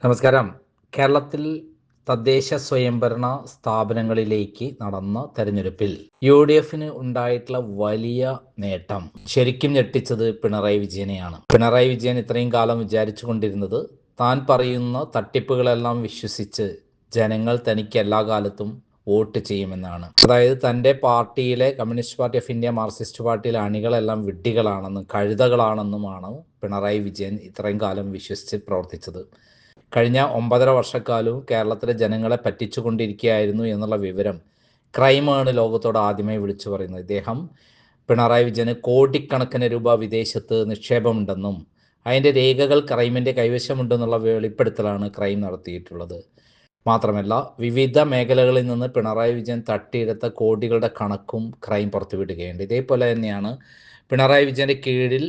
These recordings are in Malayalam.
നമസ്കാരം. കേരളത്തിൽ തദ്ദേശ സ്വയംഭരണ സ്ഥാപനങ്ങളിലേക്ക് നടന്ന തെരഞ്ഞെടുപ്പിൽ UDFന് ഉണ്ടായിട്ടുള്ള വലിയ നേട്ടം ശരിക്കും ഞെട്ടിച്ചത് പിണറായി വിജയനെയാണ്. പിണറായി വിജയൻ ഇത്രയും കാലം വിചാരിച്ചു കൊണ്ടിരുന്നത് താൻ പറയുന്ന തട്ടിപ്പുകളെല്ലാം വിശ്വസിച്ച് ജനങ്ങൾ തനിക്ക് എല്ലാ കാലത്തും വോട്ട് ചെയ്യുമെന്നാണ്. അതായത് തൻ്റെ പാർട്ടിയിലെ communist party of India, Marxist പാർട്ടിയിലെ അണികളെല്ലാം വിഡ്ഢികളാണെന്നും കഴുതകളാണെന്നുമാണ് പിണറായി വിജയൻ ഇത്രയും കാലം വിശ്വസിച്ച് പ്രവർത്തിച്ചത്. കഴിഞ്ഞ 9.5 വർഷക്കാലവും കേരളത്തിലെ ജനങ്ങളെ പറ്റിച്ചുകൊണ്ടിരിക്കുകയായിരുന്നു എന്നുള്ള വിവരം ക്രൈമാണ് ലോകത്തോട് ആദ്യമായി വിളിച്ചു പറയുന്നത്. ഇദ്ദേഹം പിണറായി വിജയന് കോടിക്കണക്കിന് രൂപ വിദേശത്ത് നിക്ഷേപമുണ്ടെന്നും അതിൻ്റെ രേഖകൾ ക്രൈമിൻ്റെ കൈവശമുണ്ടെന്നുള്ള വെളിപ്പെടുത്തലാണ് ക്രൈം നടത്തിയിട്ടുള്ളത്. മാത്രമല്ല, വിവിധ മേഖലകളിൽ നിന്ന് പിണറായി വിജയൻ തട്ടിയെടുത്ത കോടികളുടെ കണക്കും ക്രൈം പുറത്തുവിടുകയുണ്ട്. ഇതേപോലെ തന്നെയാണ് പിണറായി വിജയൻ്റെ കീഴിൽ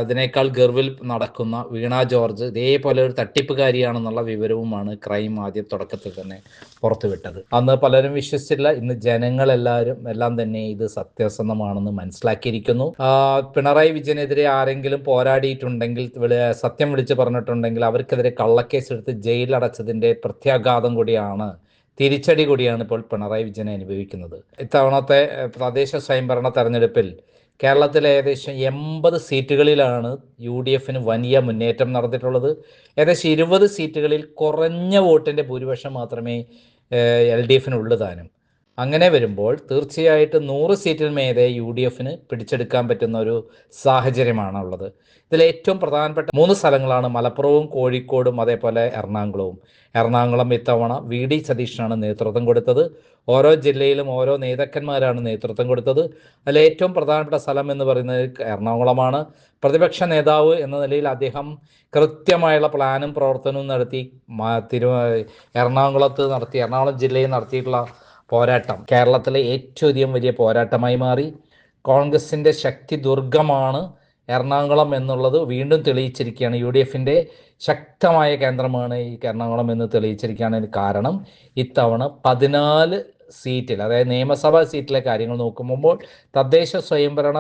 അതിനേക്കാൾ ഗർവിൽ നടക്കുന്ന വീണ ജോർജ് ഇതേപോലെ ഒരു തട്ടിപ്പുകാരിയാണെന്നുള്ള വിവരവുമാണ് ക്രൈം ആദ്യം തുടക്കത്തിൽ തന്നെ പുറത്തുവിട്ടത്. അന്ന് പലരും വിശ്വസിച്ചില്ല. ഇന്ന് ജനങ്ങളെല്ലാവരും എല്ലാം തന്നെ ഇത് സത്യസന്ധമാണെന്ന് മനസ്സിലാക്കിയിരിക്കുന്നു. പിണറായി വിജയനെതിരെ ആരെങ്കിലും പോരാടിയിട്ടുണ്ടെങ്കിൽ, സത്യം വിളിച്ച് പറഞ്ഞിട്ടുണ്ടെങ്കിൽ അവർക്കെതിരെ കള്ളക്കേസ് എടുത്ത് ജയിലടച്ചതിൻ്റെ പ്രത്യാഘാതം കൂടിയാണ്, തിരിച്ചടി കൂടിയാണ് ഇപ്പോൾ പിണറായി വിജയനെ അനുഭവിക്കുന്നത്. ഇത്തവണത്തെ തദ്ദേശ സ്വയംഭരണ തെരഞ്ഞെടുപ്പിൽ കേരളത്തിൽ ഏകദേശം 80 സീറ്റുകളിലാണ് UDFന് വലിയ മുന്നേറ്റം നടന്നിട്ടുള്ളത്. ഏകദേശം 20 സീറ്റുകളിൽ കുറഞ്ഞ വോട്ടിൻ്റെ ഭൂരിപക്ഷം മാത്രമേ LDFനുള്ളൂ താനും. അങ്ങനെ വരുമ്പോൾ തീർച്ചയായിട്ടും 100 സീറ്റിൽ മേലെ UDFന് പിടിച്ചെടുക്കാൻ പറ്റുന്ന ഒരു സാഹചര്യമാണുള്ളത്. ഇതിൽ ഏറ്റവും പ്രധാനപ്പെട്ട 3 സ്ഥലങ്ങളാണ് മലപ്പുറവും കോഴിക്കോടും അതേപോലെ എറണാകുളവും. എറണാകുളം ഇത്തവണ VD സതീശനാണ് നേതൃത്വം കൊടുത്തത്. ഓരോ ജില്ലയിലും ഓരോ നേതാക്കന്മാരാണ് നേതൃത്വം കൊടുത്തത്. അതിൽ ഏറ്റവും പ്രധാനപ്പെട്ട സ്ഥലം എന്ന് പറയുന്നത് എറണാകുളമാണ്. പ്രതിപക്ഷ നേതാവ് എന്ന നിലയിൽ അദ്ദേഹം കൃത്യമായുള്ള പ്ലാനും പ്രവർത്തനവും നടത്തി എറണാകുളം ജില്ലയിൽ നടത്തിയിട്ടുള്ള പോരാട്ടം കേരളത്തിലെ ഏറ്റവും അധികം വലിയ പോരാട്ടമായി മാറി. കോൺഗ്രസിൻ്റെ ശക്തി ദുർഗമാണ് എറണാകുളം എന്നുള്ളത് വീണ്ടും തെളിയിച്ചിരിക്കുകയാണ്. UDFൻ്റെ ശക്തമായ കേന്ദ്രമാണ് ഈ എറണാകുളം എന്ന് തെളിയിച്ചിരിക്കുകയാണ്. കാരണം ഇത്തവണ 14 സീറ്റിൽ, അതായത് നിയമസഭാ സീറ്റിലെ കാര്യങ്ങൾ നോക്കുമ്പോൾ തദ്ദേശ സ്വയംഭരണ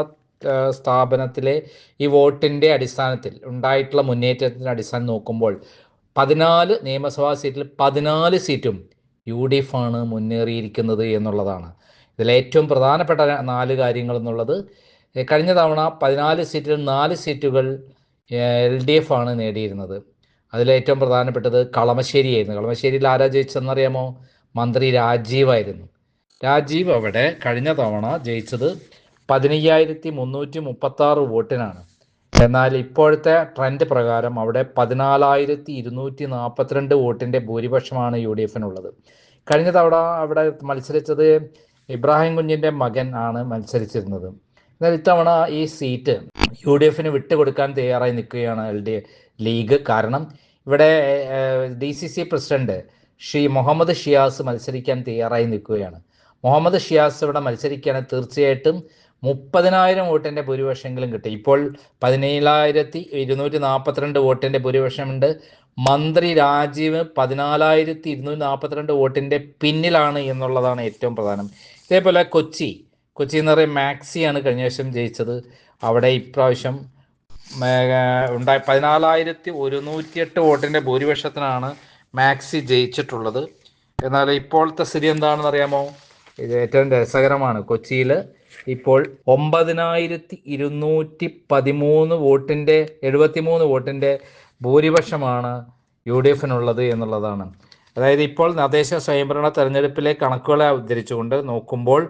സ്ഥാപനത്തിലെ ഈ വോട്ടിൻ്റെ അടിസ്ഥാനത്തിൽ ഉണ്ടായിട്ടുള്ള മുന്നേറ്റത്തിൻ്റെ അടിസ്ഥാനം നോക്കുമ്പോൾ 14 നിയമസഭാ സീറ്റിൽ 14 സീറ്റും UDF ആണ് മുന്നേറിയിരിക്കുന്നത് എന്നുള്ളതാണ്. ഇതിലേറ്റവും പ്രധാനപ്പെട്ട 4 കാര്യങ്ങൾ എന്നുള്ളത്, കഴിഞ്ഞ തവണ 14 സീറ്റിൽ 4 സീറ്റുകൾ LDF ആണ് നേടിയിരുന്നത്. അതിലേറ്റവും പ്രധാനപ്പെട്ടത് കളമശ്ശേരിയായിരുന്നു. കളമശ്ശേരിയിൽ ആരാ ജയിച്ചതെന്നറിയാമോ? മന്ത്രി രാജീവായിരുന്നു. രാജീവ് അവിടെ കഴിഞ്ഞ തവണ ജയിച്ചത് 15,336 വോട്ടിനാണ്. എന്നാൽ ഇപ്പോഴത്തെ ട്രെൻഡ് പ്രകാരം അവിടെ 14,242 വോട്ടിൻ്റെ ഭൂരിപക്ഷമാണ് UDFനുള്ളത്. കഴിഞ്ഞ തവണ അവിടെ മത്സരിച്ചത് ഇബ്രാഹിം കുഞ്ഞിൻ്റെ മകൻ ആണ് മത്സരിച്ചിരുന്നത്. എന്നാൽ ഇത്തവണ ഈ സീറ്റ് UDFന് വിട്ടുകൊടുക്കാൻ തയ്യാറായി നിൽക്കുകയാണ് ലീഗ്. കാരണം ഇവിടെ DCC പ്രസിഡന്റ് മുഹമ്മദ് ഷിയാസ് മത്സരിക്കാൻ തയ്യാറായി നിൽക്കുകയാണ്. മുഹമ്മദ് ഷിയാസ് ഇവിടെ മത്സരിക്കുകയാണെങ്കിൽ തീർച്ചയായിട്ടും 30,000 വോട്ടിൻ്റെ ഭൂരിപക്ഷമെങ്കിലും കിട്ടും. ഇപ്പോൾ 17,242 വോട്ടിൻ്റെ ഭൂരിപക്ഷമുണ്ട്. മന്ത്രി രാജീവ് 14,242 വോട്ടിൻ്റെ പിന്നിലാണ് എന്നുള്ളതാണ് ഏറ്റവും പ്രധാനം. ഇതേപോലെ കൊച്ചി എന്ന് പറയുന്ന മാക്സിയാണ് കഴിഞ്ഞ വർഷം ജയിച്ചത്. അവിടെ ഇപ്രാവശ്യം 14,108 വോട്ടിൻ്റെ ഭൂരിപക്ഷത്തിനാണ് മാക്സി ജയിച്ചിട്ടുള്ളത്. എന്നാൽ ഇപ്പോഴത്തെ സ്ഥിതി എന്താണെന്ന് അറിയാമോ? ഇത് ഏറ്റവും രസകരമാണ്. കൊച്ചിയിൽ ഇപ്പോൾ 9,213 വോട്ടിൻ്റെ 73 വോട്ടിൻ്റെ ഭൂരിപക്ഷമാണ് UDFനുള്ളത് എന്നുള്ളതാണ്. അതായത് ഇപ്പോൾ തദ്ദേശ സ്വയംഭരണ തെരഞ്ഞെടുപ്പിലെ കണക്കുകളെ ഉദ്ധരിച്ചുകൊണ്ട് നോക്കുമ്പോൾ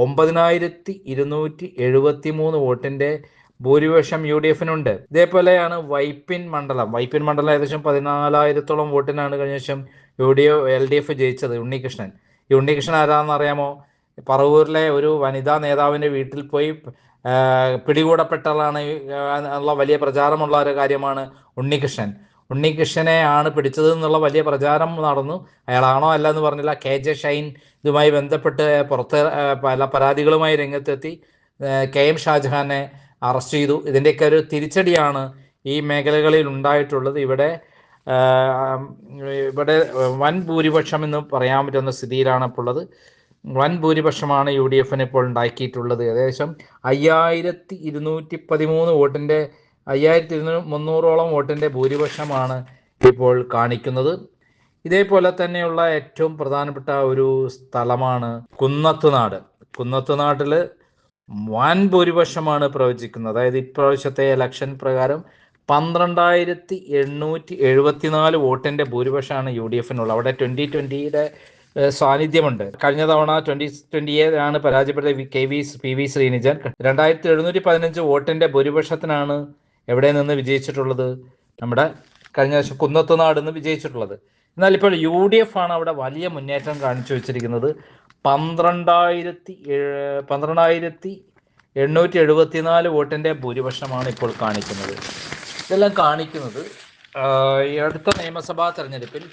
9,273 വോട്ടിൻ്റെ ഭൂരിപക്ഷം UDFനുണ്ട്. ഇതേപോലെയാണ് വൈപ്പിൻ മണ്ഡലം ഏകദേശം 14,000-ഓളം വോട്ടിനാണ് കഴിഞ്ഞ വർഷം LDF ജയിച്ചത്. ഈ ഉണ്ണികൃഷ്ണൻ ആരാണെന്ന് അറിയാമോ? പറവൂരിലെ ഒരു വനിതാ നേതാവിൻ്റെ വീട്ടിൽ പോയി പിടികൂടപ്പെട്ടതാണ് എന്നുള്ള വലിയ പ്രചാരമുള്ള ഒരു കാര്യമാണ് ഉണ്ണികൃഷ്ണനെ ആണ് പിടിച്ചത് എന്നുള്ള വലിയ പ്രചാരം നടന്നു. അയാളാണോ അല്ല എന്ന് പറഞ്ഞില്ല. KJ ഷൈൻ ഇതുമായി ബന്ധപ്പെട്ട് പല പരാതികളുമായി രംഗത്തെത്തി. KM ഷാജഹാനെ അറസ്റ്റ് ചെയ്തു. ഇതിൻ്റെയൊക്കെ ഒരു തിരിച്ചടിയാണ് ഈ മേഖലകളിൽ ഉണ്ടായിട്ടുള്ളത്. ഇവിടെ വൻ ഭൂരിപക്ഷം എന്ന് പറയാൻ പറ്റുന്ന സ്ഥിതിയിലാണ് ഇപ്പോൾ ഉള്ളത്. വൻ ഭൂരിപക്ഷമാണ് UDFന് ഇപ്പോൾ ഉണ്ടാക്കിയിട്ടുള്ളത്. ഏകദേശം 5,213 വോട്ടിൻ്റെ 5,300ഓളം വോട്ടിൻ്റെ ഭൂരിപക്ഷമാണ് ഇപ്പോൾ കാണിക്കുന്നത്. ഇതേപോലെ തന്നെയുള്ള ഏറ്റവും പ്രധാനപ്പെട്ട ഒരു സ്ഥലമാണ് കുന്നത്തുനാട്. കുന്നത്തുനാട്ടിൽ വൻ ഭൂരിപക്ഷമാണ് പ്രവചിക്കുന്നത്. അതായത് ഇപ്രാവശ്യത്തെ ഇലക്ഷൻ പ്രകാരം 12,874 വോട്ടിൻ്റെ ഭൂരിപക്ഷമാണ് UDFിനുള്ളത്. അവിടെ 2020യുടെ സാന്നിധ്യമുണ്ട്. കഴിഞ്ഞ തവണ 2020 പരാജയപ്പെട്ട PV ശ്രീനിജൻ 2715 വോട്ടിൻ്റെ ഭൂരിപക്ഷത്തിനാണ് എവിടെ നിന്ന് വിജയിച്ചിട്ടുള്ളത്? നമ്മുടെ കഴിഞ്ഞ വർഷം കുന്നത്തുനാട് നിന്ന് വിജയിച്ചിട്ടുള്ളത്. എന്നാൽ ഇപ്പോൾ UDF ആണ് അവിടെ വലിയ മുന്നേറ്റം കാണിച്ചു വെച്ചിരിക്കുന്നത്. 12,874 വോട്ടിൻ്റെ ഭൂരിപക്ഷമാണ് ഇപ്പോൾ കാണിക്കുന്നത്. ഇതെല്ലാം കാണിക്കുന്നത് ഈ അടുത്ത നിയമസഭാ തെരഞ്ഞെടുപ്പിൽ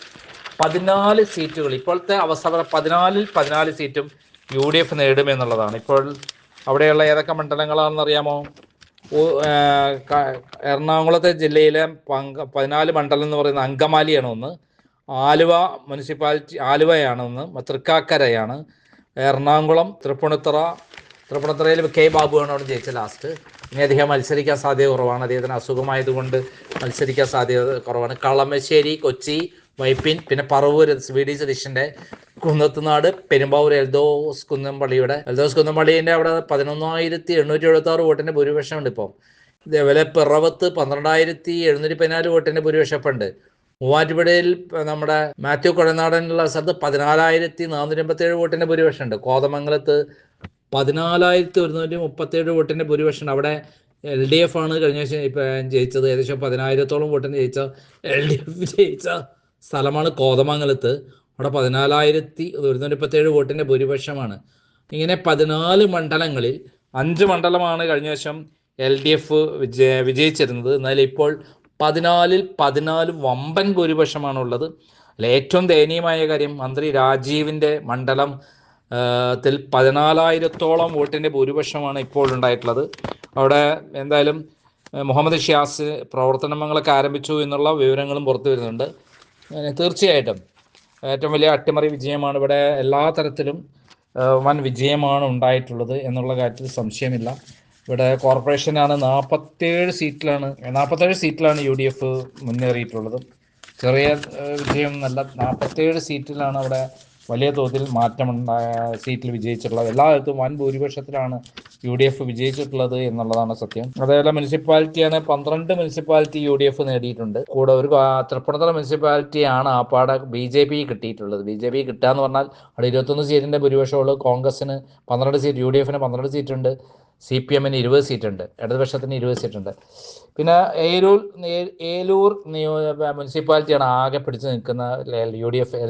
14 സീറ്റുകൾ, ഇപ്പോഴത്തെ അവസ്ഥ 14 സീറ്റും UDF നേടുമെന്നുള്ളതാണ്. ഇപ്പോൾ അവിടെയുള്ള ഏതൊക്കെ മണ്ഡലങ്ങളാണെന്നറിയാമോ? എറണാകുളത്തെ ജില്ലയിലെ 14 മണ്ഡലം എന്ന് പറയുന്നത് അങ്കമാലിയാണ് ഒന്ന്, ആലുവ മുനിസിപ്പാലിറ്റി ആലുവയാണ് ഒന്ന്, തൃക്കാക്കരയാണ്, എറണാകുളം, തൃപ്പൂണിത്തുറയിൽ K ബാബുവാണ് അവിടെ ജയിച്ച ലാസ്റ്റ്. ഇനി അദ്ദേഹം മത്സരിക്കാൻ സാധ്യത കുറവാണ്, അദ്ദേഹത്തിന് അസുഖമായതുകൊണ്ട് മത്സരിക്കാൻ സാധ്യത കുറവാണ്. കളമശ്ശേരി, കൊച്ചി, വൈപ്പിൻ, പിന്നെ പറവൂർ VD സതീശൻ്റെ കുന്നത്തുനാട്, പെരുമ്പാവൂർ എൽദോസ് കുന്നംപള്ളിയുടെ അവിടെ 11,876 വോട്ടിൻ്റെ ഭൂരിപക്ഷമുണ്ട് ഇപ്പോൾ. ഇതേപോലെ പിറവത്ത് 12,714 വോട്ടിൻ്റെ ഭൂരിപക്ഷമുണ്ട്. മൂവാറ്റുപുഴയിൽ നമ്മുടെ മാത്യു കുഴനാടനുള്ള സ്ഥലത്ത് 14,487 വോട്ടിൻ്റെ ഭൂരിപക്ഷമുണ്ട്. കോതമംഗലത്ത് 14,137 വോട്ടിൻ്റെ ഭൂരിപക്ഷമുണ്ട്. അവിടെ LDF ആണ് കഴിഞ്ഞ വർഷം ഇപ്പം ജയിച്ചത്. ഏകദേശം 10,000-ഓളം വോട്ടിന് ജയിച്ച LDF ജയിച്ച സ്ഥലമാണ് കോതമംഗലത്ത്. അവിടെ 14,137 വോട്ടിൻ്റെ ഭൂരിപക്ഷമാണ്. ഇങ്ങനെ 14 മണ്ഡലങ്ങളിൽ 5 മണ്ഡലമാണ് കഴിഞ്ഞ വർഷം LDF വിജയിച്ചിരുന്നത്. എന്നാൽ ഇപ്പോൾ 14 വമ്പൻ ഭൂരിപക്ഷമാണുള്ളത്. അതിൽ ഏറ്റവും ദയനീയമായ കാര്യം, മന്ത്രി രാജീവിൻ്റെ മണ്ഡലം ത്തിൽ 14,000-ഓളം വോട്ടിൻ്റെ ഭൂരിപക്ഷമാണ് ഇപ്പോൾ ഉണ്ടായിട്ടുള്ളത്. അവിടെ എന്തായാലും മുഹമ്മദ് ഷിയാസ് പ്രവർത്തനങ്ങളൊക്കെ ആരംഭിച്ചു എന്നുള്ള വിവരങ്ങളും പുറത്തു വരുന്നുണ്ട്. തീർച്ചയായിട്ടും ഏറ്റവും വലിയ അട്ടിമറി വിജയമാണ് ഇവിടെ. എല്ലാ തരത്തിലും വൻ വിജയമാണ് ഉണ്ടായിട്ടുള്ളത് എന്നുള്ള കാര്യത്തിൽ സംശയമില്ല. ഇവിടെ കോർപ്പറേഷനാണ് 47 സീറ്റിലാണ് UDF മുന്നേറിയിട്ടുള്ളത്. ചെറിയ വിജയം നല്ല 47 സീറ്റിലാണ് അവിടെ വലിയ തോതിൽ മാറ്റമുണ്ടായ സീറ്റിൽ വിജയിച്ചിട്ടുള്ളത്. എല്ലായിടത്തും വൻ ഭൂരിപക്ഷത്തിലാണ് UDF വിജയിച്ചിട്ടുള്ളത് എന്നുള്ളതാണ് സത്യം. അതേപോലെ മുനിസിപ്പാലിറ്റിയാണ് 12 മുനിസിപ്പാലിറ്റി UDF നേടിയിട്ടുണ്ട്. കൂടെ ഒരു തൃപ്പൂണിത്തുറ മുനിസിപ്പാലിറ്റിയാണ് ആപ്പാടെ BJP കിട്ടിയിട്ടുള്ളത്. BJP കിട്ടുക എന്ന് പറഞ്ഞാൽ അവിടെ 21 സീറ്റിൻ്റെ ഭൂരിപക്ഷമുള്ളൂ. കോൺഗ്രസിന് 12 സീറ്റ്, UDFന് 12 സീറ്റുണ്ട്, CPMന് 20 സീറ്റുണ്ട്, ഇടതുപക്ഷത്തിന് 20 സീറ്റുണ്ട്. പിന്നെ ഏലൂർ മുനിസിപ്പാലിറ്റിയാണ് ആകെ പിടിച്ചു നിൽക്കുന്ന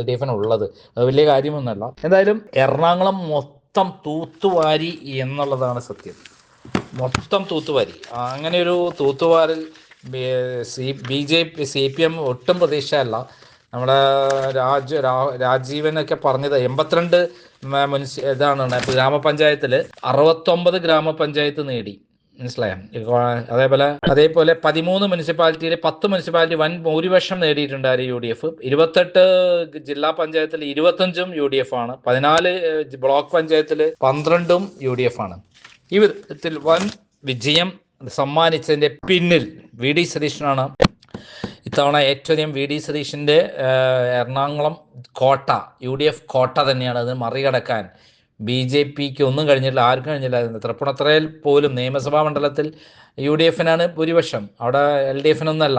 LDFനുള്ളത്. അത് വലിയ കാര്യമൊന്നുമല്ല. എന്തായാലും എറണാകുളം മൊത്തം തൂത്തുവാരി എന്നുള്ളതാണ് സത്യം. മൊത്തം തൂത്തുവാരി. അങ്ങനെ ഒരു തൂത്തുവാരിൽ CPM ഒട്ടും പ്രതീക്ഷയല്ല. നമ്മുടെ രാജീവനൊക്കെ പറഞ്ഞത് 82 ഗ്രാമപഞ്ചായത്തിൽ 69 ഗ്രാമപഞ്ചായത്ത് നേടി, മനസ്സിലായോ? അതേപോലെ 13 മുനിസിപ്പാലിറ്റിയിൽ 10 മുനിസിപ്പാലിറ്റി വൻ ഭൂരിപക്ഷം നേടിയിട്ടുണ്ട് UDF. 28 ജില്ലാ പഞ്ചായത്തിൽ 25 UDF ആണ്. 14 ബ്ലോക്ക് പഞ്ചായത്തിൽ 12 UDF ആണ്. ഈ വിധത്തിൽ വൻ വിജയം സമ്മാനിച്ചതിൻ്റെ പിന്നിൽ VD സതീശനാണ്. ഇത്തവണ ഏറ്റവും അധികം VD സതീശൻ്റെ എറണാകുളം കോട്ട, UDF കോട്ട തന്നെയാണ്. അത് മറികടക്കാൻ BJPക്ക് ഒന്നും കഴിഞ്ഞില്ല, ആർക്കും കഴിഞ്ഞില്ല. തൃപ്പൂണിത്തുറയിൽ പോലും നിയമസഭാ മണ്ഡലത്തിൽ UDFനാണ് ഭൂരിപക്ഷം, അവിടെ LDFനൊന്നല്ല.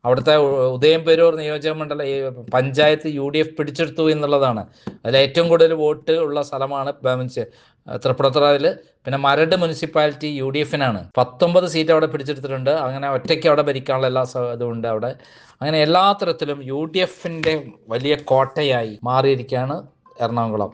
അവിടുത്തെ ഉദയംപേരൂർ നിയോജക മണ്ഡലം പഞ്ചായത്ത് UDF പിടിച്ചെടുത്തു എന്നുള്ളതാണ്. അതിൽ ഏറ്റവും കൂടുതൽ വോട്ട് ഉള്ള സ്ഥലമാണ് തൃപ്പൂണിത്തുറയിൽ. പിന്നെ മരട് മുനിസിപ്പാലിറ്റി UDFനാണ്, 19 സീറ്റ് അവിടെ പിടിച്ചെടുത്തിട്ടുണ്ട്. അങ്ങനെ ഒറ്റയ്ക്ക് അവിടെ ഭരിക്കാനുള്ള എല്ലാ ഇതുമുണ്ട് അവിടെ. അങ്ങനെ എല്ലാ തരത്തിലും UDFൻ്റെ വലിയ കോട്ടയായി മാറിയിരിക്കുകയാണ് എറണാകുളം.